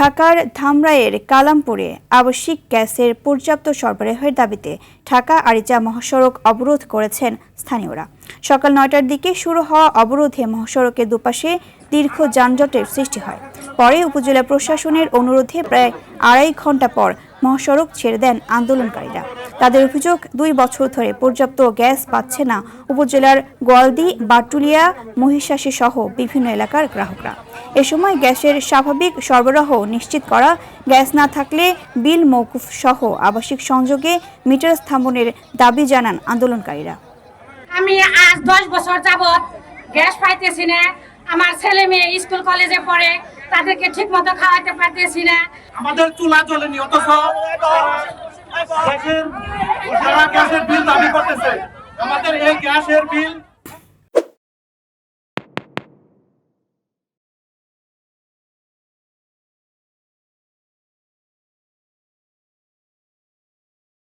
ঢাকার ধামরাইয়ের কালামপুরে আবাসিক গ্যাসের পর্যাপ্ত সরবরাহের দাবিতে ঢাকা আরিচা মহাসড়ক অবরোধ করেছেন স্থানীয়রা। সকাল ৯টার দিকে শুরু হওয়া অবরোধে মহাসড়কের দুপাশে দীর্ঘ যানজটের সৃষ্টি হয়। পরে উপজেলা প্রশাসনের অনুরোধে প্রায় ২.৫ ঘণ্টা পর মহাসড়ক ছেড়ে দেন আন্দোলনকারীরা। তাদের অভিযোগ, ২ বছর ধরে পর্যাপ্ত গ্যাস পাচ্ছে না উপজেলার গোয়ালদি, বাটুলিয়া, মহিষাসী সহ বিভিন্ন এলাকার গ্রাহকরা। এ সময় গ্যাসের স্বাভাবিক সরবরাহ নিশ্চিত করা, গ্যাস না থাকলে বিল মওকুফ সহ আবাসিক সংযোগে মিটার স্থাপনের দাবি জানান আন্দোলনকারীরা। আমি আজ 10 বছর যাবত গ্যাস পাইতেছি না। আমার ছেলে মেয়ে স্কুল কলেজে পড়ে, তাদেরকে ঠিক মতো খাওয়াতে পারতেছি না। আমাদের চুলা জ্বলেনি, অথচ গ্যাসের বিল দাবি করতেছে। আমাদের এই গ্যাসের বিল